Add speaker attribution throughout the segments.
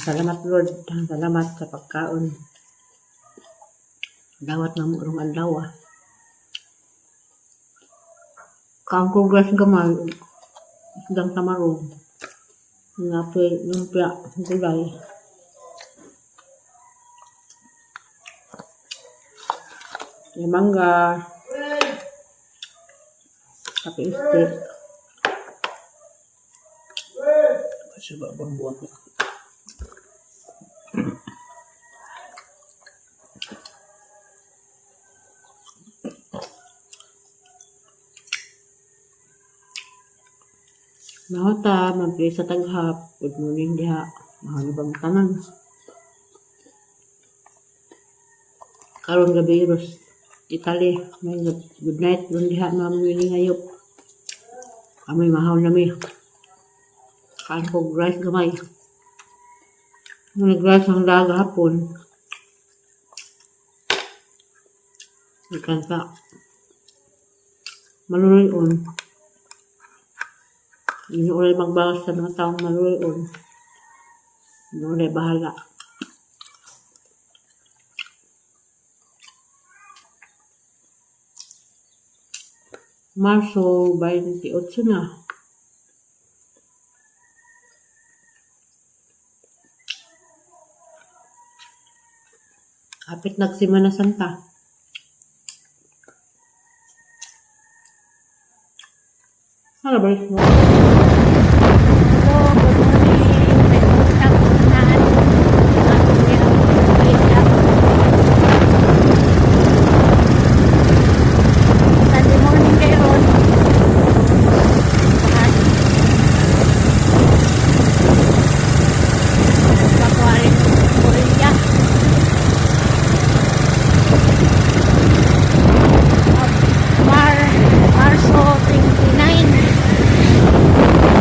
Speaker 1: Salamat Lord, salamat sa pagkaon. Dawat na mo rong adlaw. Kang congress gamay, isdang tamarong. Ngapi, lumpia, gulay. May mangga. Kape istik.
Speaker 2: Kasi babang buwan na.
Speaker 1: Mahota, mampili sa taghap. Good morning diha. Mahalibang tanan. Karon gabi Ros. Italy. May good night. Doon diha mamili ngayop. Kami mahaw na mi. Kaan ko rice gamay. Nag-rice ang daga hapon. Ikanta. Maluloy-on. Hindi ulit magbawas sa mga taong maluloy-on. Hindi ulit bahala. Marso 28 na. Kapit nagsimana Santa. Ano ba mo?
Speaker 3: Marso 29.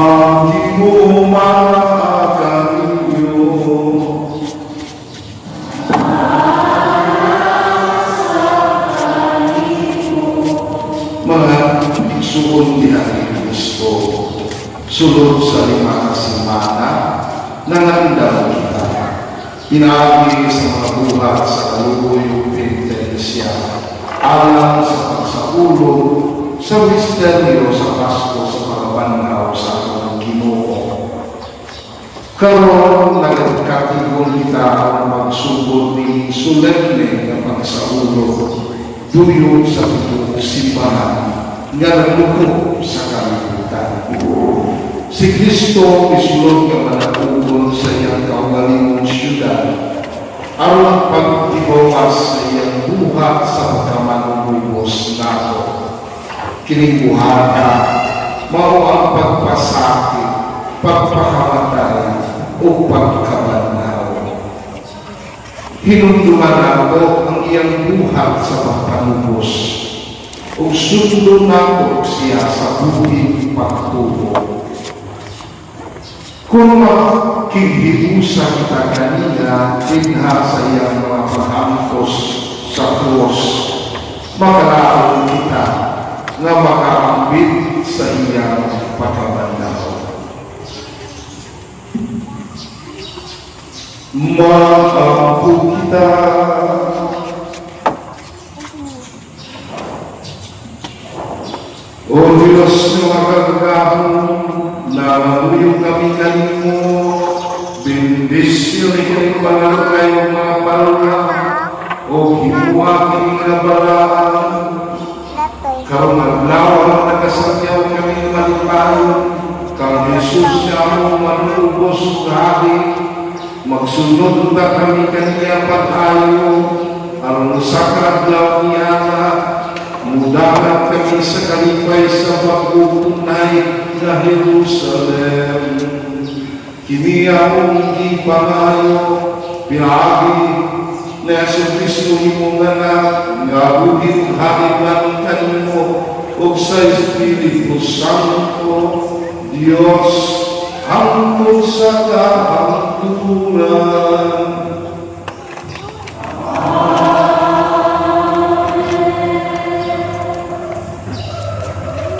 Speaker 3: ang di mo makakanyo. Mga biksuon ni Kristo, sulod sa 5 kasimana, nangandaw kita. Inaagi sa mga buhat sa kaluluyo penitensya, alang sa pagsaulog, sa misteryo sa Pasko sa pagkabanhaw sa aking Ginoo. Karon nagkatigon kita ang magsugod ni solemne ng pagsaulog, duyon sa pitong simbahan, nga nagluko sa kalibutan. Si Kristo isulod nga manatugon sa iyang kaugalingong siyudad, aron pagtibawas sa iyang buhat sa pagkamanubos nato. Kinibuhata, mao ang pagpasakit, pagpakamatay, o pagkabanhaw. Hinumduman nato ang iyang buhat sa pagpanubos, o sundon nato siya sa buhing pagtubo. Kung makihibusa kita kanina, dinha sa iyang mga paghamtos sa krus, makalaon kita nga makaambit sa iyang pagkabanhaw. Maampo kita, O Diyos na makagahon, namamuyong kami kanimo, bendisyon ikaw panalo kayong mga palula, o himuha kami nga balaan, karong naglaw ang nagasakyaw kami malipayon, kang Jesus na mo manubos kahit, magsunod na kami kaniya pag-ayo, aron sa kadlaw niya na, mudahan kami sa kalipay sa pag-upunay na Jerusalem. Kini akong ipangayo, pinagi na sa Kristo imong anak, nga buhing haliman kanimo, o sa Espiritu Santo, Diyos, hangtod sa kahangturan.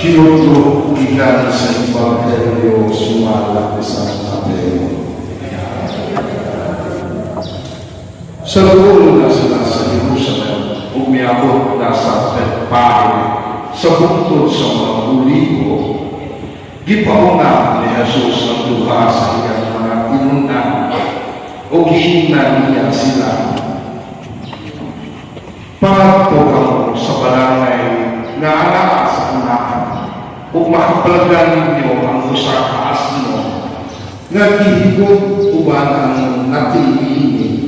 Speaker 3: Kinuto ikan sa Ebanghelyo sumalat ni San Mateo. Sa lulo na sila sa Jerusalem, umiyabot na sa Betpage, sa bungtod sa mga Olivo. Gipauna ni Jesus ang duha sa iyang mga inunan, o giingnan niya sila. Pagtukaw sa barangay nga anak sa anakan, o makapalagan ninyo ang usa ka asno, nga gihigod uban ang natilingin.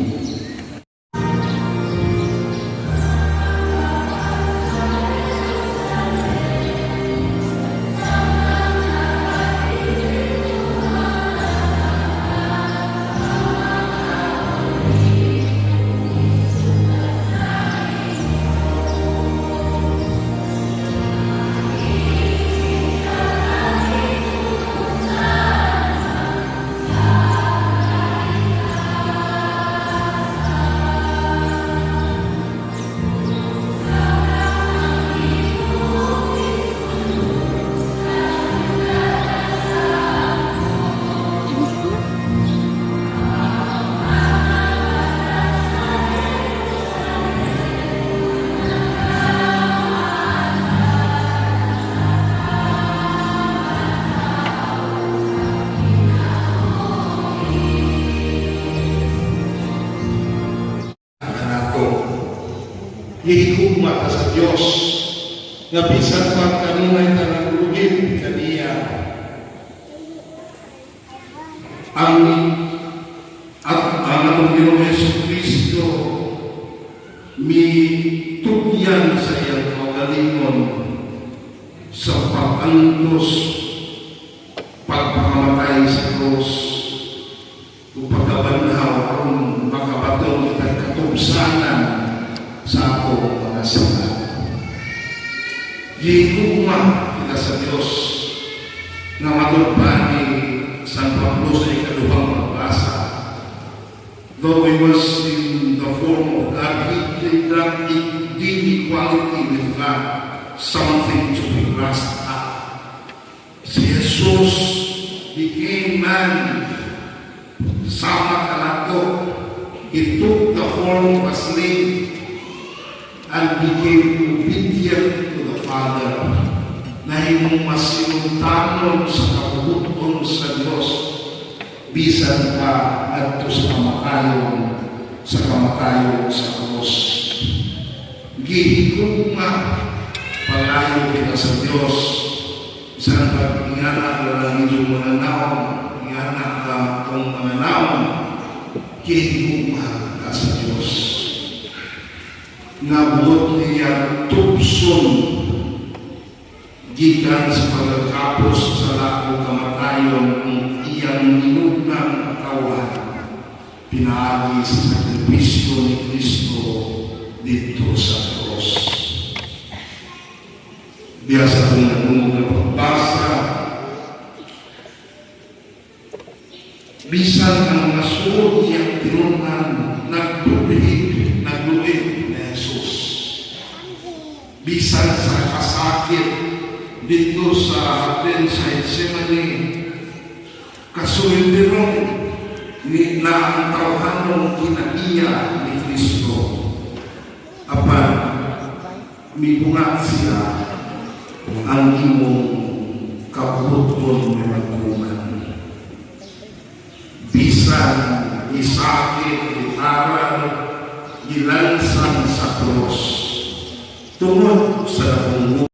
Speaker 3: Hihigugma ka sa Diyos, nga bisan pang kanunay ka nagulugin kaniya. Ang atong Ginoong Jesucristo, mitugyan sa iyang kaugalingon sa pag-antos, pagpakamatay sa krus, o pagkabanhaw kung makabatong kitang katubsanan sa ako mga sila. Hihigugma kita sa Diyos, nga matulpan ni San Pablo sa ikaduhang pagbasa. Though he was in the form of God, he did not deem equality with God something to be grasped at. Si Jesus became man. Sama kanato. He took the form of a slave and became obedient to the Father. Nahimong masinuntanon sa kabuton sa Diyos bisan pa adto sa kamatayon sa krus. Gihigugma palayo kita sa Diyos. Bisan pa ingana ka medyo mananaw, ingana ka kung mananaw, gihigugma ka sa Diyos. Nabuot niya tupson gikan sa pagkatapos sa lakong kamatayon ng iyang minugnang katawan, pinaagi sa sakripisyo ni Kristo dito sa krus. Biyasa kong nagumog na pagbasa, bisan ang mga suod niyang tinungan, nagluhid ni Jesus. Bisan sa kasakit dito sa atin sa Getsemani, kasuhindirong ni na ang tawhanong kinaiya ni Kristo. Apan, mibungat siya ang imong kabuton ng nagkuman. Bisan, isakit, itaran, gilansan sa krus. Tungod sa nakunggo.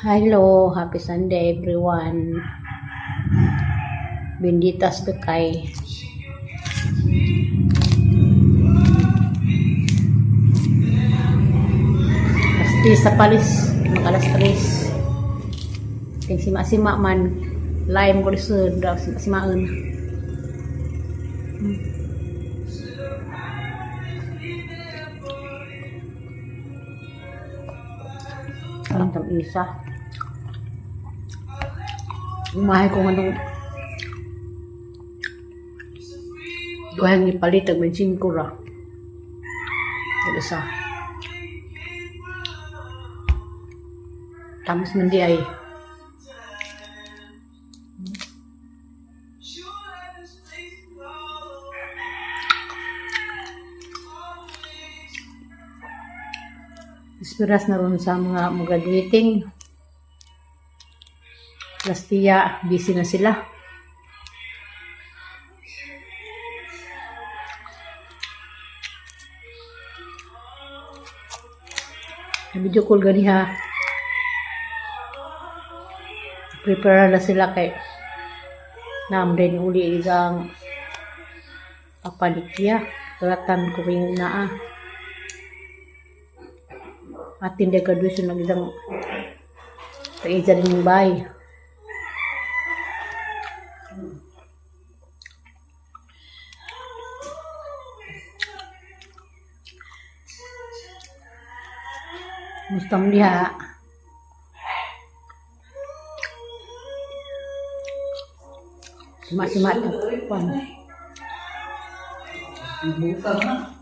Speaker 1: Hello, happy Sunday everyone. Benditas bekay. Pasti sa palis, makalas palis. Kaya sima-sima man, lime ko disud, sima-simaan. Ang tam-isa. Umahay ko nga duhang ipalit ang bensin ko ra. Yung isa. Tamas man di ay. Ispiras na ron sa mga graduating. Last year, busy na sila. Video call gani ha. Prepare na sila kay namden uli isang Papalikya. Turatan ko yung naa. Atin de kadwi sa nagdang paisa din yung bay. Mustang diha. Simat-simat. Pan.
Speaker 2: Buka na.